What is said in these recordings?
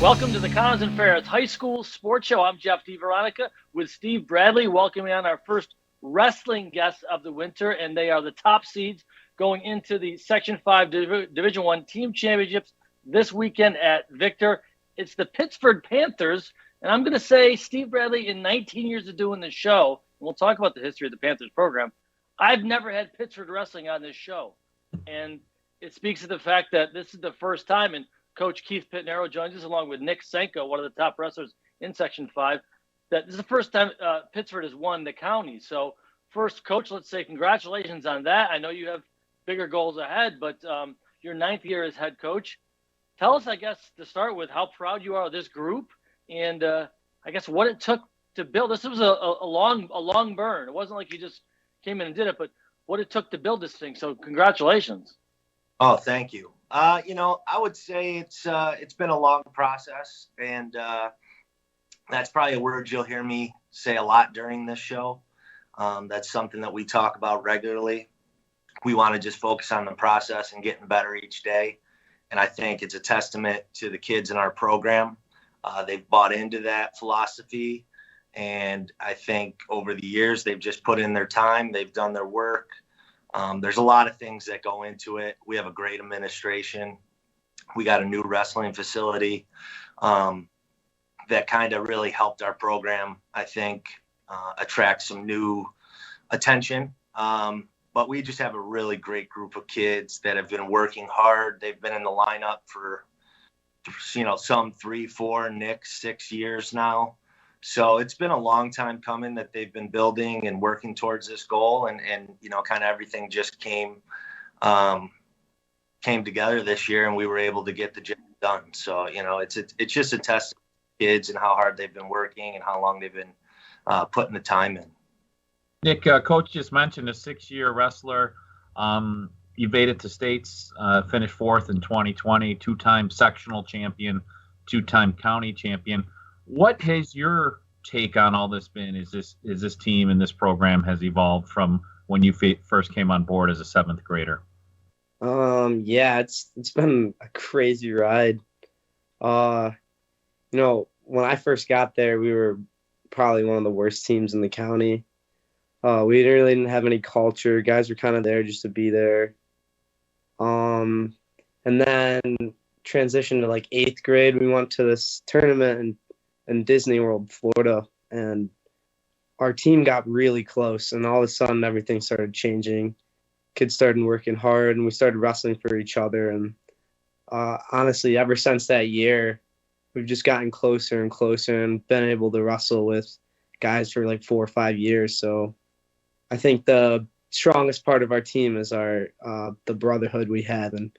Welcome to the Connors and Ferris High School Sports Show. I'm Jeff DiVeronica with Steve Bradley, welcoming on our first wrestling guests of the winter, and they are the top seeds going into the Section 5 Division I Team Championships this weekend at Victor. It's the Pittsford Panthers, and I'm going to say, Steve Bradley, in 19 years of doing this show, and we'll talk about the history of the Panthers program, I've never had Pittsford wrestling on this show. And it speaks to the fact that this is the first time, and Coach Keith Pittinaro joins us along with Nick Sanko, one of the top wrestlers in Section 5, that this is the first time Pittsford has won the county. So first, Coach, let's say congratulations on that. I know you have bigger goals ahead, but your 9th year as head coach. Tell us, I guess, to start with, how proud you are of this group and I guess what it took to build. This was a long burn. It wasn't like you just came in and did it, but what it took to build this thing. So congratulations. Oh, thank you. I would say it's been a long process, and that's probably a word you'll hear me say a lot during this show. That's something that we talk about regularly. We want to just focus on the process and getting better each day. And I think it's a testament to the kids in our program. They've bought into that philosophy. And I think over the years, they've just put in their time. They've done their work. There's a lot of things that go into it. We have a great administration. We got a new wrestling facility that kind of really helped our program, I think, attract some new attention. But we just have a really great group of kids that have been working hard. They've been in the lineup for, some 3, 4, Nick, 6 years now. So it's been a long time coming that they've been building and working towards this goal, and kind of everything just came together this year, and we were able to get the job done. So, it's just a test of kids and how hard they've been working and how long they've been putting the time in. Nick, Coach just mentioned a 6-year wrestler. You made it to states, finished 4th in 2020, 2-time sectional champion, 2-time county champion. What has your take on all this been? Is this team and this program has evolved from when you first came on board as a 7th grader? Yeah, it's been a crazy ride. When I first got there, we were probably one of the worst teams in the county. We really didn't have any culture. Guys were kind of there just to be there. And then transitioned to like 8th grade. We went to this tournament in Disney World, Florida, and our team got really close, and all of a sudden everything started changing. Kids started working hard, and we started wrestling for each other. And honestly, ever since that year, we've just gotten closer and closer and been able to wrestle with guys for like 4 or 5 years. So I think the strongest part of our team is the brotherhood we have, and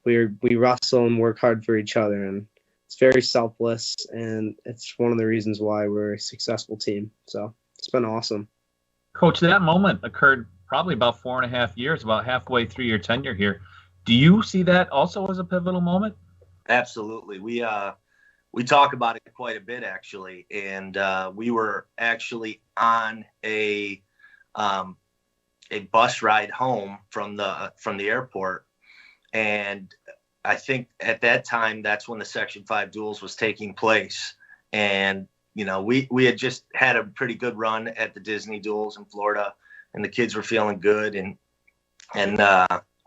we wrestle and work hard for each other, and it's very selfless, and it's one of the reasons why we're a successful team. So it's been awesome. Coach, that moment occurred probably about 4.5 years, about halfway through your tenure here. Do you see that also as a pivotal moment? Absolutely. We talk about it quite a bit, actually. And we were actually on a bus ride home from the airport, and I think at that time, that's when the Section 5 duels was taking place. And, we had just had a pretty good run at the Disney duels in Florida, and the kids were feeling good. And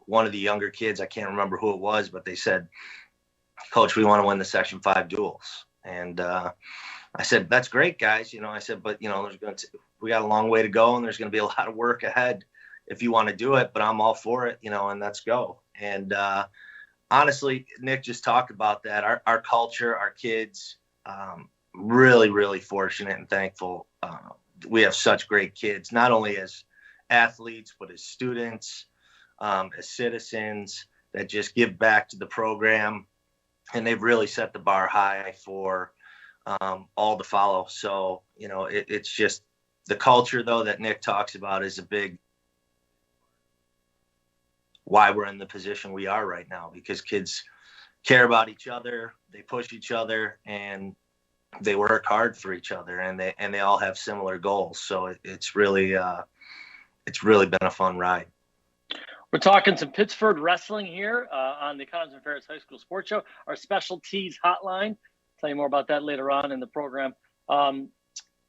one of the younger kids, I can't remember who it was, but they said, Coach, we want to win the Section 5 duels. And I said, that's great, guys. I said, but, we got a long way to go, and there's going to be a lot of work ahead if you want to do it, but I'm all for it, and let's go. And, honestly, Nick just talked about that. Our culture, our kids, really, really fortunate and thankful. We have such great kids, not only as athletes, but as students, as citizens that just give back to the program. And they've really set the bar high for all to follow. So, it's just the culture, though, that Nick talks about is a big why we're in the position we are right now, because kids care about each other, they push each other, and they work hard for each other, and they all have similar goals. So it's really been a fun ride. We're talking some Pittsford wrestling here on the Connors and Ferris High School Sports Show, our specialties hotline. tell you more about that later on in the program.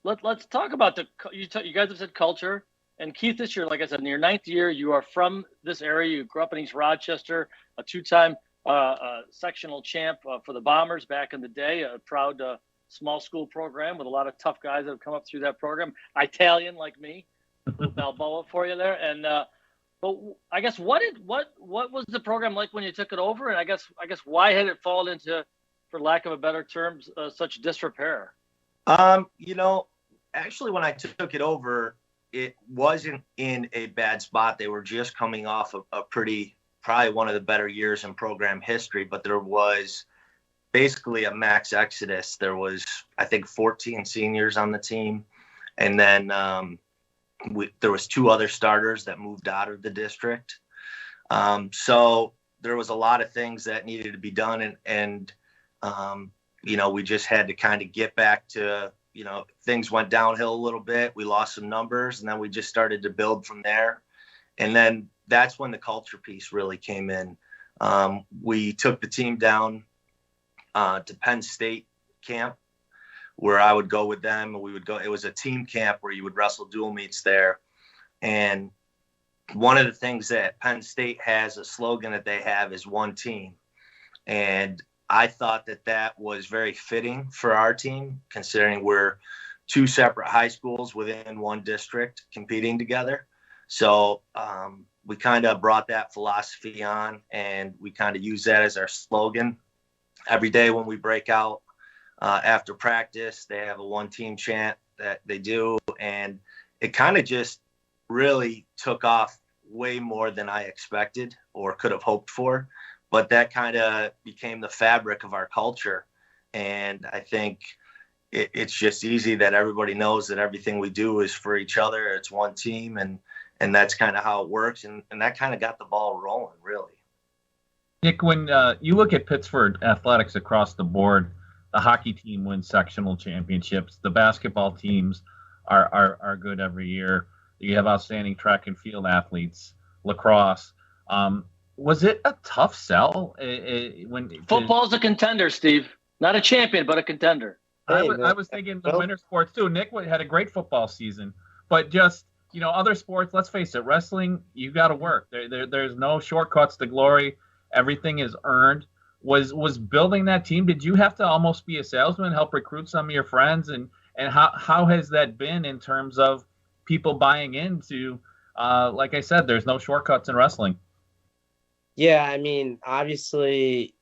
Let's talk about you guys have said culture. And Keith, this year, like I said, in your 9th year, you are from this area. You grew up in East Rochester, a 2-time sectional champ for the Bombers back in the day, a proud small school program with a lot of tough guys that have come up through that program. Italian like me, a little Balboa for you there. And but I guess what was the program like when you took it over? And I guess why had it fallen into, for lack of a better term, such disrepair? Actually, when I took it over, it wasn't in a bad spot. They were just coming off a probably one of the better years in program history, but there was basically a max exodus. There was, I think, 14 seniors on the team. And then there was 2 other starters that moved out of the district. So there was a lot of things that needed to be done. And we just had to kind of get back to, things went downhill a little bit. We lost some numbers, and then we just started to build from there. And then that's when the culture piece really came in. We took the team down to Penn State camp, where I would go with them. We would go. It was a team camp where you would wrestle dual meets there. And one of the things that Penn State has, a slogan that they have, is one team. And I thought that was very fitting for our team, considering we're 2 separate high schools within one district competing together. So we kind of brought that philosophy on, and we kind of use that as our slogan. Every day when we break out after practice, they have a one-team chant that they do, and it kind of just really took off way more than I expected or could have hoped for. But that kind of became the fabric of our culture. And I think it's just easy that everybody knows that everything we do is for each other. It's one team, and that's kind of how it works. And that kind of got the ball rolling, really. Nick, when you look at Pittsford athletics across the board, the hockey team wins sectional championships. The basketball teams are good every year. You have outstanding track and field athletes, lacrosse. Was it a tough sell? Football's a contender, Steve. Not a champion, but a contender. I was thinking the winter sports too. Nick had a great football season, but just other sports. Let's face it, wrestling. You got to work. There's no shortcuts to glory. Everything is earned. Was building that team? Did you have to almost be a salesman, help recruit some of your friends, and how has that been in terms of people buying into? Like I said, there's no shortcuts in wrestling. Yeah, I mean, obviously,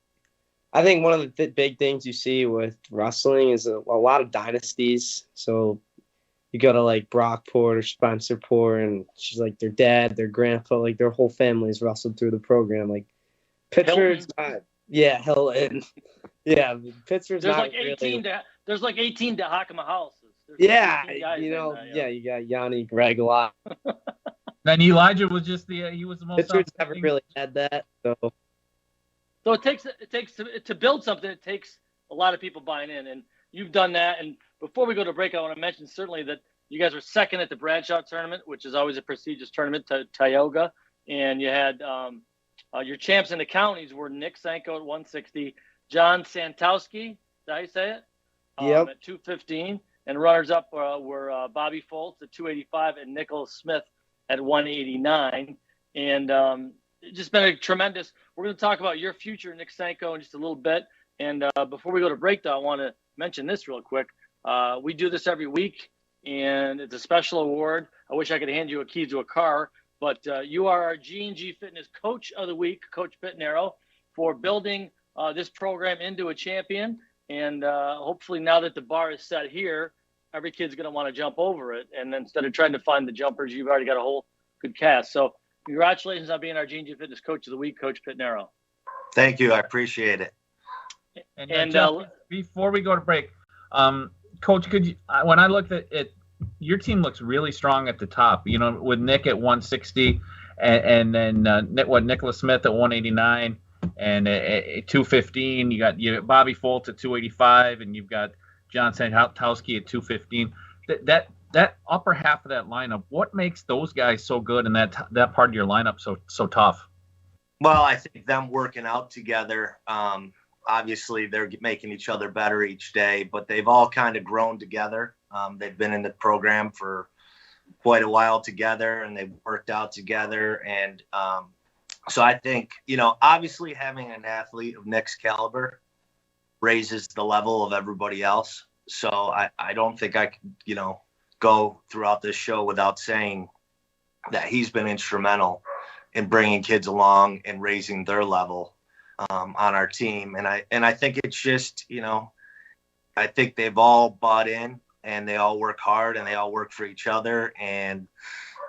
I think one of the big things you see with wrestling is a lot of dynasties. So you go to like Brockport or Spencerport, and she's like their dad, their grandpa, like their whole family's wrestled through the program. Like Pittsford's not, Hilton. Yeah, Pittsford's there's not like 18 really. There's like 18 Dahakama houses. Yeah, you got Yanni Gregla. Then Elijah was just he was the most. Pittsburgh's never really had that, so it takes to build something. It takes a lot of people buying in, and you've done that. And before we go to break, I want to mention certainly that you guys were second at the Bradshaw tournament, which is always a prestigious tournament, to Tioga, and you had your champs in the counties were Nick Sanko at 160, John Santowski, did I say it? Yep. At 215, and runners up were Bobby Foltz at 285 and Nicholas Smith at 189, and it's just been a tremendous. We're going to talk about your future, Nick Sanko, in just a little bit. And before we go to break, though, I want to mention this real quick. We do this every week, and it's a special award. I wish I could hand you a key to a car, but you are our G&G Fitness Coach of the Week, Coach Pittinaro, for building this program into a champion. And hopefully now that the bar is set here, every kid's going to want to jump over it. And instead of trying to find the jumpers, you've already got a whole good cast. So congratulations on being our G&G Fitness Coach of the Week, Coach Pittinaro. Thank you. I appreciate it. And Jeff, before we go to break, Coach, could you, when I looked at it, your team looks really strong at the top, with Nick at 160 and then Nicholas Smith at 189 and at 215. You got Bobby Foltz at 285 and you've got John Santowski at 215. That upper half of that lineup, what makes those guys so good and that part of your lineup so tough? Well, I think them working out together, obviously they're making each other better each day, but they've all kind of grown together. They've been in the program for quite a while together, and they've worked out together. And so I think, obviously having an athlete of Nick's caliber raises the level of everybody else. So I don't think I could, go throughout this show without saying that he's been instrumental in bringing kids along and raising their level on our team. And I think it's just, I think they've all bought in, and they all work hard, and they all work for each other. And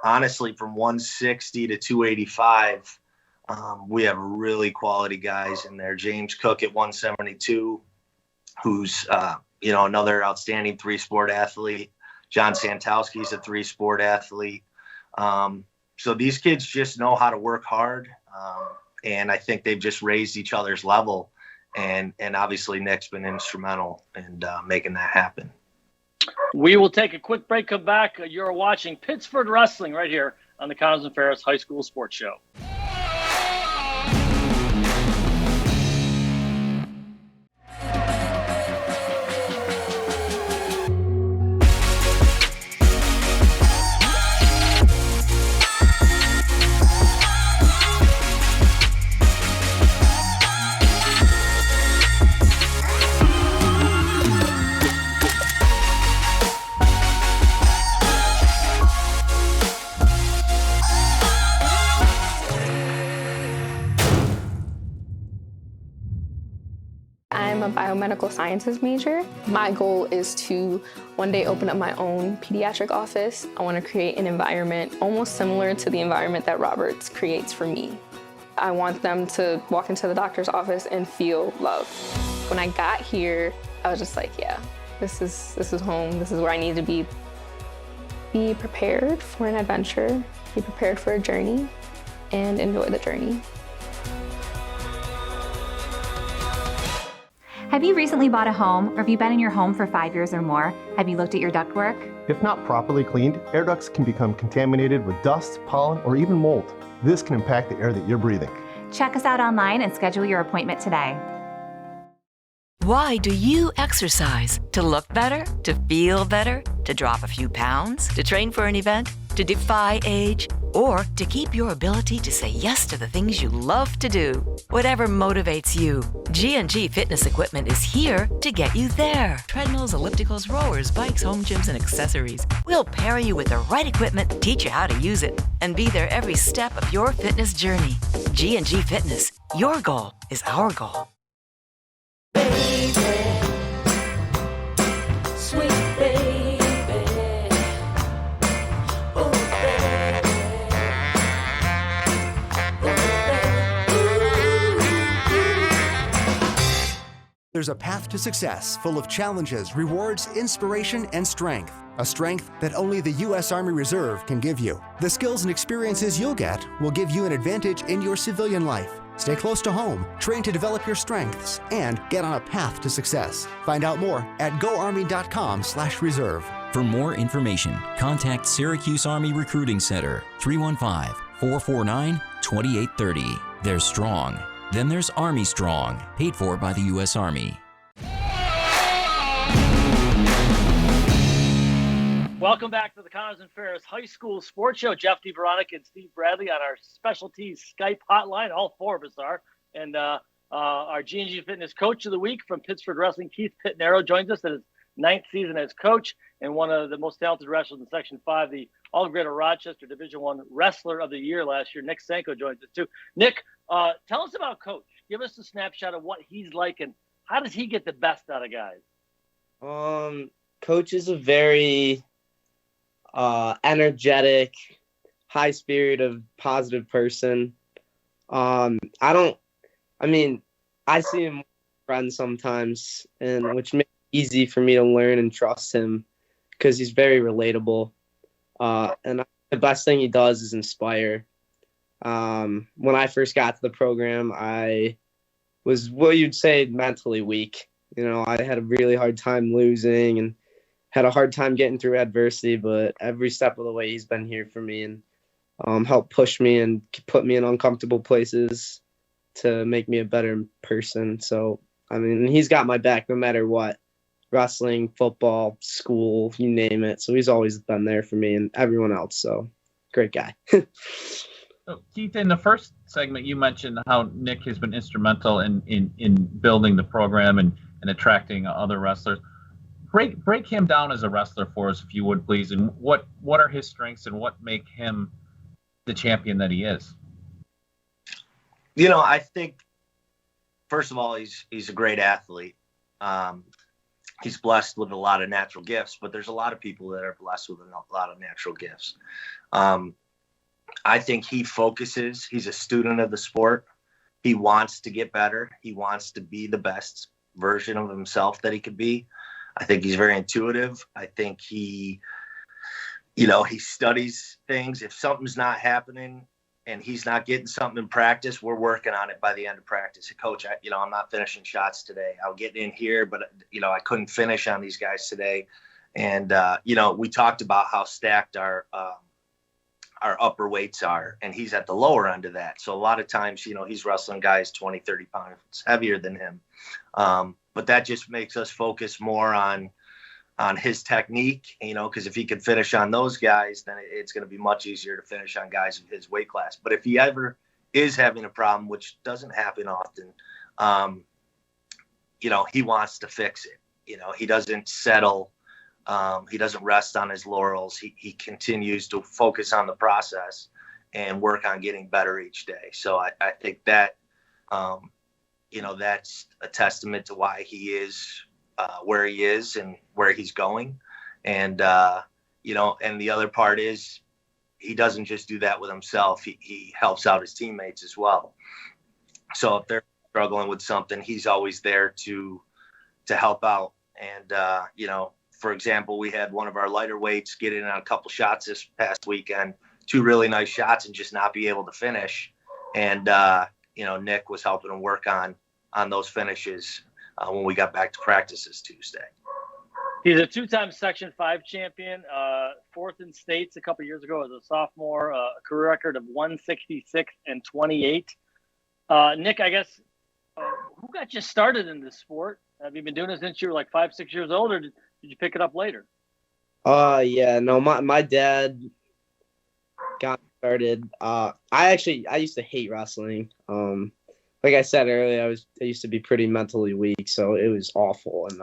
honestly, from 160 to 285, we have really quality guys in there. James Cook at 172, who's, another outstanding 3-sport athlete. John Santowski's a 3-sport athlete. So these kids just know how to work hard. And I think they've just raised each other's level. And obviously Nick's been instrumental in making that happen. We will take a quick break, come back. You're watching Pittsford Wrestling right here on the Connors and Ferris High School Sports Show. I'm a biomedical sciences major. My goal is to one day open up my own pediatric office. I want to create an environment almost similar to the environment that Roberts creates for me. I want them to walk into the doctor's office and feel love. When I got here, I was just like, yeah, this is home. This is where I need to be. Be prepared for an adventure, be prepared for a journey, and enjoy the journey. Have you recently bought a home, or have you been in your home for 5 years or more? Have you looked at your ductwork? If not properly cleaned, air ducts can become contaminated with dust, pollen, or even mold. This can impact the air that you're breathing. Check us out online and schedule your appointment today. Why do you exercise? To look better? To feel better? To drop a few pounds? To train for an event? To defy age? Or to keep your ability to say yes to the things you love to do? Whatever motivates you, G&G Fitness Equipment is here to get you there. Treadmills, ellipticals, rowers, bikes, home gyms, and accessories. We'll pair you with the right equipment, teach you how to use it, and be there every step of your fitness journey. G&G Fitness. Your goal is our goal. There's a path to success full of challenges, rewards, inspiration, and strength. A strength that only the U.S. Army Reserve can give you. The skills and experiences you'll get will give you an advantage in your civilian life. Stay close to home, train to develop your strengths, and get on a path to success. Find out more at goarmy.com/reserve. For more information, contact Syracuse Army Recruiting Center, 315-449-2830. There's strong. Then there's Army Strong, paid for by the U.S. Army. Welcome back to the Connors and Ferris High School Sports Show. Jeff DiVeronica and Steve Bradley on our specialties Skype hotline. All four of us are. And our G&G Fitness Coach of the Week from Pittsford Wrestling, Keith Pittinaro, joins us in his 9th season as coach, and one of the most talented wrestlers in Section 5, the All-Greater Rochester Division I Wrestler of the Year last year. Nick Sanko joins us too. Nick, tell us about Coach. Give us a snapshot of what he's like and how does he get the best out of guys? Coach is a very energetic, high-spirited, positive person. I see him with friends sometimes, and which makes it easy for me to learn and trust him because he's very relatable. And the best thing he does is inspire. When I first got to the program, I was what you'd say mentally weak. I had a really hard time losing and had a hard time getting through adversity, but every step of the way he's been here for me and helped push me and put me in uncomfortable places to make me a better person. So I mean, he's got my back no matter what. Wrestling, football, school, you name it. So he's always been there for me and everyone else. So great guy. So Keith, in the first segment, you mentioned how Nick has been instrumental in building the program and attracting other wrestlers. Break him down as a wrestler for us, if you would, please. And what are his strengths and what make him the champion that he is? I think, first of all, he's a great athlete. He's blessed with a lot of natural gifts, but there's a lot of people that are blessed with a lot of natural gifts. I think he focuses. He's a student of the sport. He wants to get better. He wants to be the best version of himself that he could be. I think he's very intuitive. I think he studies things. If something's not happening and he's not getting something in practice, we're working on it by the end of practice. Coach, I'm not finishing shots today. I'll get in here, but I couldn't finish on these guys today. And we talked about how stacked our upper weights are, and he's at the lower end of that. So a lot of times, he's wrestling guys 20, 30 pounds heavier than him. But that just makes us focus more on his technique, because if he could finish on those guys, then it's going to be much easier to finish on guys of his weight class. But if he ever is having a problem, which doesn't happen often, he wants to fix it. He doesn't settle. He doesn't rest on his laurels. He continues to focus on the process and work on getting better each day. So I think that, that's a testament to why he is where he is and where he's going. And, and the other part is he doesn't just do that with himself. He helps out his teammates as well. So if they're struggling with something, he's always there to help out. And, for example, we had one of our lighter weights get in on a couple shots this past weekend, 2 really nice shots, and just not be able to finish. And, Nick was helping him work on those finishes when we got back to practices Tuesday. He's a 2-time Section 5 champion, 4th in states a couple years ago as a sophomore, a career record of 166 and 28. Nick, I guess, who got you started in this sport? Have you been doing it since you were like 5, 6 years old, or did you pick it up later? Yeah, no, my dad got started. I used to hate wrestling. Like I said earlier, I used to be pretty mentally weak, so it was awful. And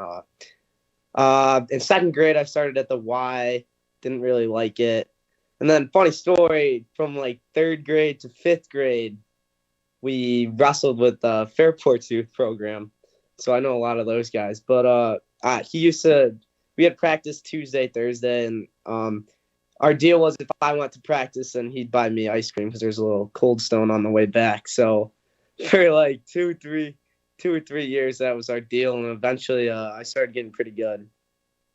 in 2nd grade, I started at the Y, didn't really like it. And then, funny story, from like 3rd grade to 5th grade, we wrestled with the Fairport's youth program. So I know a lot of those guys. But we had practice Tuesday, Thursday, and our deal was if I went to practice, then he'd buy me ice cream because there's a little Cold Stone on the way back. So for like 2 or 3 years, that was our deal. And eventually I started getting pretty good.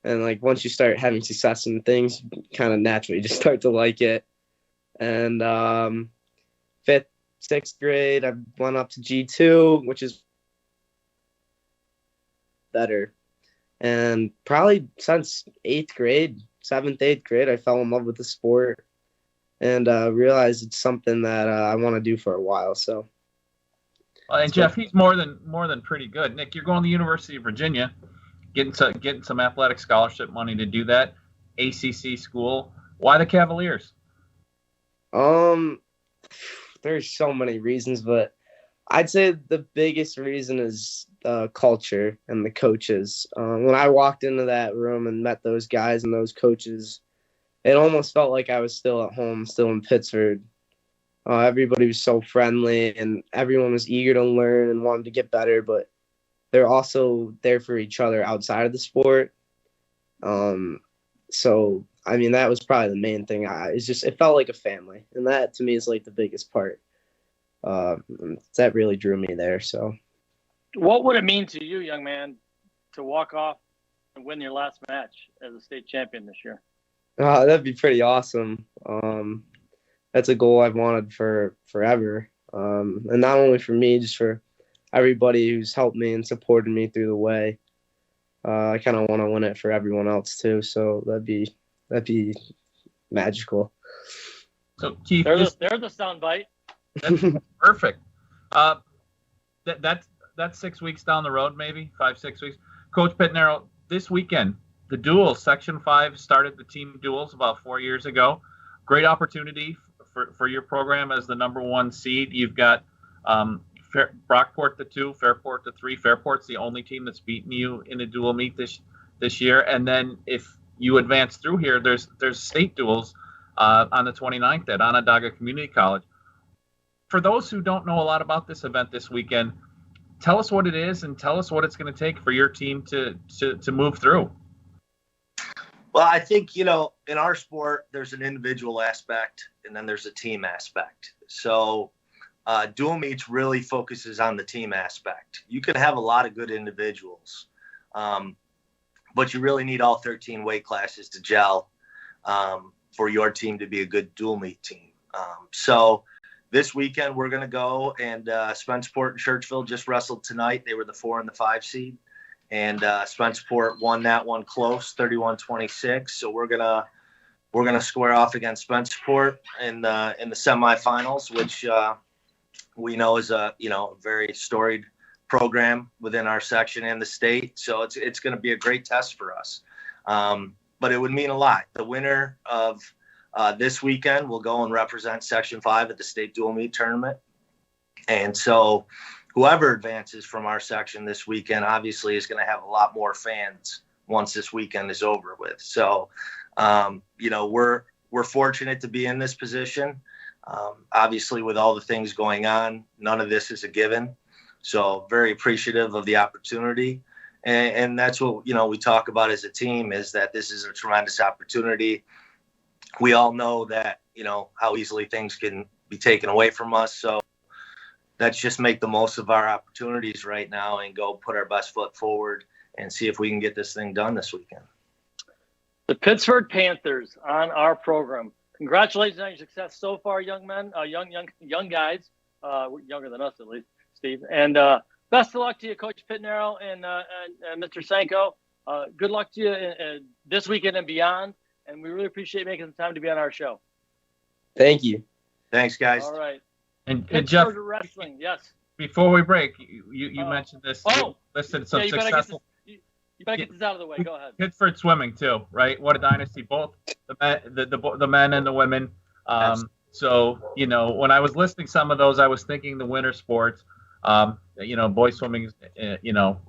And like once you start having success in things, you kind of naturally just start to like it. And 5th, 6th grade, I went up to G2, which is better. And probably since 8th grade, 7th, 8th grade, I fell in love with the sport and realized it's something that I want to do for a while. So. And Jeff, he's more than pretty good. Nick, you're going to the University of Virginia, getting some athletic scholarship money to do that. ACC school. Why the Cavaliers? There's so many reasons, but I'd say the biggest reason is the culture and the coaches. When I walked into that room and met those guys and those coaches, it almost felt like I was still at home, still in Pittsford. Everybody was so friendly and everyone was eager to learn and wanted to get better, but they're also there for each other outside of the sport. So, I mean, that was probably the main thing. It felt like a family, and that to me is like the biggest part. That really drew me there. So, what would it mean to you, young man, to walk off and win your last match as a state champion this year? That'd be pretty awesome. That's a goal I've wanted for forever. And not only for me, just for everybody who's helped me and supported me through the way. I kind of want to win it for everyone else too. So that'd be magical. So Keith, there's a sound bite. That's perfect. That's that's 6 weeks down the road, maybe 5-6 weeks. Coach Pittinaro, this weekend, the duels, Section 5 started the team duels about 4 years ago. Great opportunity for your program as the number 1 seed. You've got Brockport the 2, Fairport the 3. Fairport's the only team that's beaten you in a dual meet this year. And then if you advance through here, there's state duels on the 29th at Onondaga Community College. For those who don't know a lot about this event this weekend, tell us what it is and tell us what it's going to take for your team to move through. Well, I think, in our sport, there's an individual aspect and then there's a team aspect. So dual meets really focuses on the team aspect. You can have a lot of good individuals, but you really need all 13 weight classes to gel for your team to be a good dual meet team. So this weekend we're going to go, and Spenceport and Churchville just wrestled tonight. They were the 4 and the 5 seed, and Spenceport won that one close, 31-26. So we're gonna square off against Spenceport in the semifinals, which we know is a very storied program within our section and the state. So it's going to be a great test for us. But it would mean a lot. The winner of this weekend will go and represent Section 5 at the state dual meet tournament. And so whoever advances from our section this weekend obviously is going to have a lot more fans once this weekend is over with. So, we're fortunate to be in this position. Obviously, with all the things going on, none of this is a given. So very appreciative of the opportunity. And that's what, we talk about as a team, is that this is a tremendous opportunity. We all know that, how easily things can be taken away from us. So let's just make the most of our opportunities right now and go put our best foot forward and see if we can get this thing done this weekend. The Pittsford Panthers on our program. Congratulations on your success so far, young men, young guys, younger than us at least, Steve. And best of luck to you, Coach Pittinaro and Mr. Sanko. Good luck to you this weekend and beyond. And we really appreciate making the time to be on our show. Thank you. Thanks, guys. All right. And Pittsford Jeff, wrestling, yes. Before we break, you mentioned this. Oh, listed some you successful. You better get this out of the way. Go ahead. Pittsford swimming too, right? What a dynasty! Both the men and the women. So when I was listing some of those, I was thinking the winter sports. Boys swimming,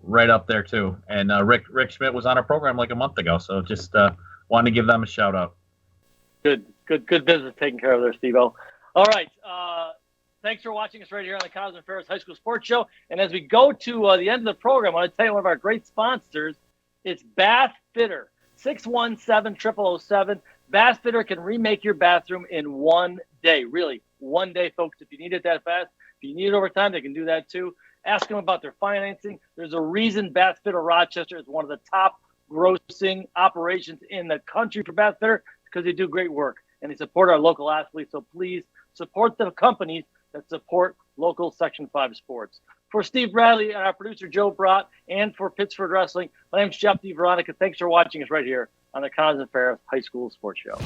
right up there too. And Rick Schmidt was on our program like a month ago, so just wanted to give them a shout out. Good business taken care of there, Steve-O. All right. Thanks for watching us right here on the Cosmin Ferris High School Sports Show. And as we go to the end of the program, I want to tell you one of our great sponsors. It's Bath Fitter, 617-0007. Bath Fitter can remake your bathroom in one day. Really, one day, folks. If you need it that fast, if you need it over time, they can do that too. Ask them about their financing. There's a reason Bath Fitter Rochester is one of the top grossing operations in the country for Bath Fitter, because they do great work and they support our local athletes. So please support the companies that support local Section 5 sports. For Steve Bradley and our producer Joe Brott, and for Pittsford Wrestling, my name's Jeff DiVeronica. Thanks for watching us right here on the Cosmin Ferris High School Sports Show.